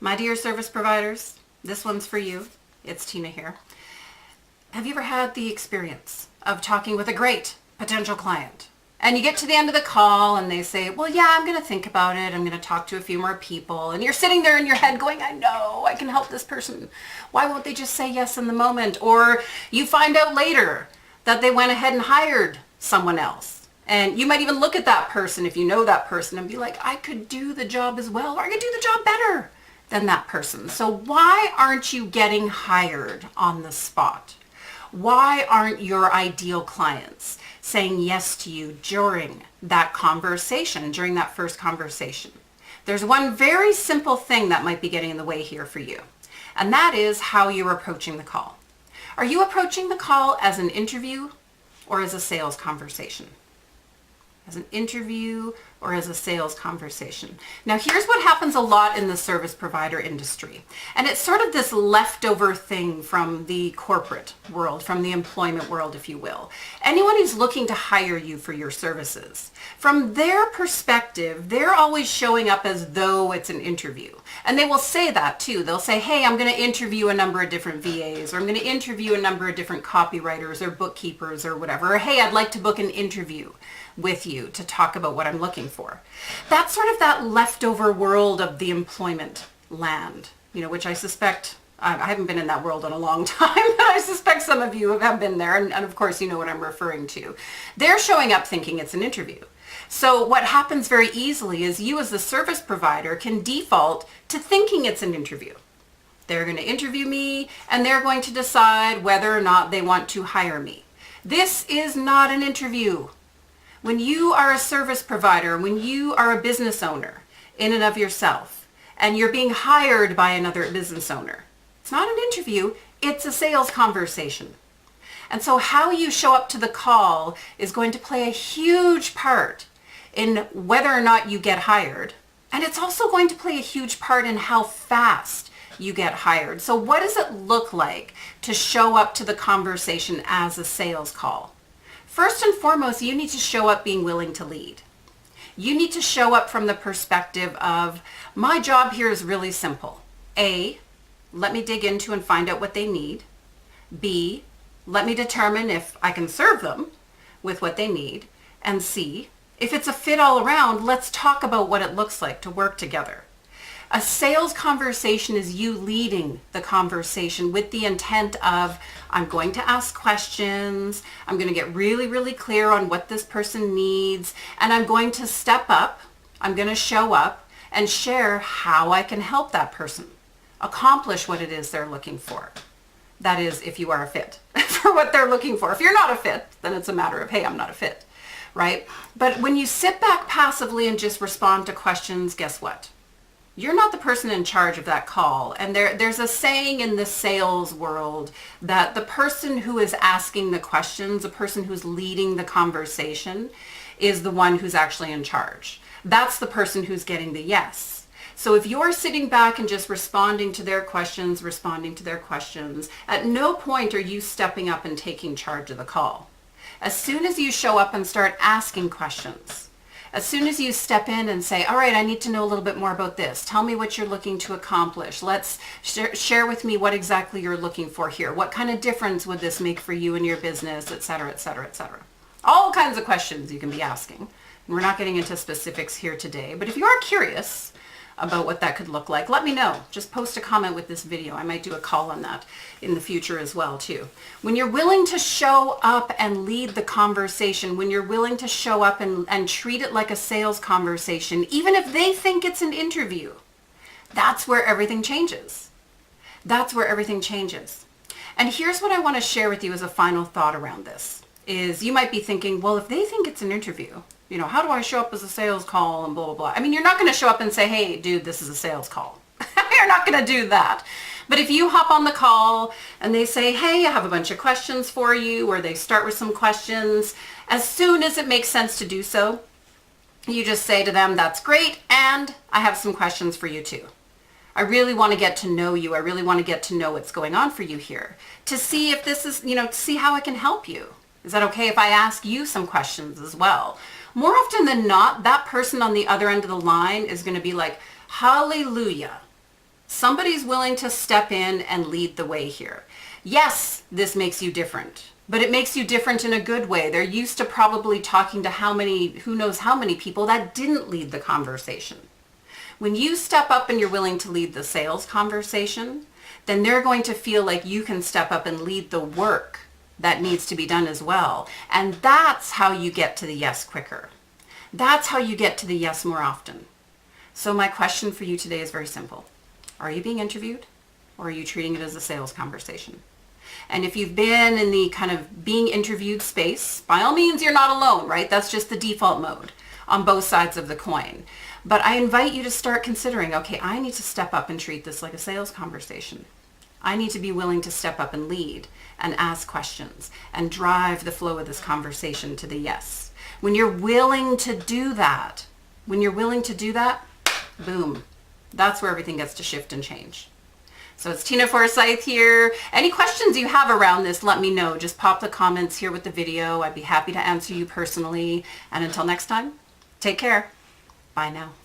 My dear service providers, this one's for you. It's Tina here. Have you ever had the experience of talking with a great potential client? And you get to the end of the call and they say, well, yeah, I'm going to think about it. I'm going to talk to a few more people. And you're sitting there in your head going, I know, I can help this person. Why won't they just say yes in the moment? Or you find out later that they went ahead and hired someone else. And you might even look at that person, if you know that person, and be like, I could do the job as well, or I could do the job better than that person. So why aren't you getting hired on the spot? Why aren't your ideal clients saying yes to you during that conversation, during that first conversation? There's one very simple thing that might be getting in the way here for you, and that is how you're approaching the call. Are you approaching the call as an interview or as a sales conversation? As an interview or as a sales conversation. Now, here's what happens a lot in the service provider industry. And it's sort of this leftover thing from the corporate world, from the employment world, if you will. Anyone who's looking to hire you for your services, from their perspective, they're always showing up as though it's an interview. And they will say that too. They'll say, hey, I'm going to interview a number of different VAs, or I'm going to interview a number of different copywriters or bookkeepers or whatever. Or, hey, I'd like to book an interview with you to talk about what I'm looking for. That's sort of that leftover world of the employment land, which I suspect, I haven't been in that world in a long time, but I suspect some of you have been there. And of course, you know what I'm referring to. They're showing up thinking it's an interview. So what happens very easily is you as the service provider can default to thinking it's an interview. They're going to interview me and they're going to decide whether or not they want to hire me. This is not an interview. When you are a service provider, when you are a business owner in and of yourself, and you're being hired by another business owner, it's not an interview, it's a sales conversation. And so how you show up to the call is going to play a huge part in whether or not you get hired. And it's also going to play a huge part in how fast you get hired. So what does it look like to show up to the conversation as a sales call? First and foremost, you need to show up being willing to lead. You need to show up from the perspective of, my job here is really simple. A, let me dig into and find out what they need. B, let me determine if I can serve them with what they need. And C, if it's a fit all around, let's talk about what it looks like to work together. A sales conversation is you leading the conversation with the intent of, I'm going to ask questions, I'm going to get really, really clear on what this person needs, and I'm going to step up, I'm going to show up and share how I can help that person accomplish what it is they're looking for. That is, if you are a fit for what they're looking for. If you're not a fit, then it's a matter of, hey, I'm not a fit, right? But when you sit back passively and just respond to questions, guess what? You're not the person in charge of that call. And there's a saying in the sales world that the person who is asking the questions, the person who's leading the conversation, is the one who's actually in charge. That's the person who's getting the yes. So if you're sitting back and just responding to their questions, at no point are you stepping up and taking charge of the call. As soon as you show up and start asking questions, as soon as you step in and say, all right, I need to know a little bit more about this. Tell me what you're looking to accomplish. Let's share with me what exactly you're looking for here. What kind of difference would this make for you and your business, et cetera, et cetera, et cetera. All kinds of questions you can be asking. And we're not getting into specifics here today, but if you are curious about what that could look like, let me know. Just post a comment with this video. I might do a call on that in the future as well too. When you're willing to show up and lead the conversation, when you're willing to show up and treat it like a sales conversation, even if they think it's an interview, that's where everything changes. That's where everything changes. And here's what I want to share with you as a final thought around this, is you might be thinking, well, if they think it's an interview, how do I show up as a sales call and blah, blah, blah. I mean, you're not going to show up and say, hey, dude, this is a sales call. You're not going to do that. But if you hop on the call and they say, hey, I have a bunch of questions for you, or they start with some questions, as soon as it makes sense to do so, you just say to them, that's great, and I have some questions for you too. I really want to get to know you. I really want to get to know what's going on for you here, to see if this is, to see how I can help you. Is that okay if I ask you some questions as well? More often than not, that person on the other end of the line is going to be like, hallelujah. Somebody's willing to step in and lead the way here. Yes, this makes you different, but it makes you different in a good way. They're used to probably talking to who knows how many people that didn't lead the conversation. When you step up and you're willing to lead the sales conversation, then they're going to feel like you can step up and lead the work that needs to be done as well. And that's how you get to the yes quicker. That's how you get to the yes more often. So my question for you today is very simple. Are you being interviewed, or are you treating it as a sales conversation? And if you've been in the kind of being interviewed space, by all means, you're not alone, right? That's just the default mode on both sides of the coin. But I invite you to start considering, okay, I need to step up and treat this like a sales conversation. I need to be willing to step up and lead and ask questions and drive the flow of this conversation to the yes. When you're willing to do that, boom, that's where everything gets to shift and change. So it's Tina Forsyth here. Any questions you have around this, let me know. Just pop the comments here with the video. I'd be happy to answer you personally. And until next time, take care. Bye now.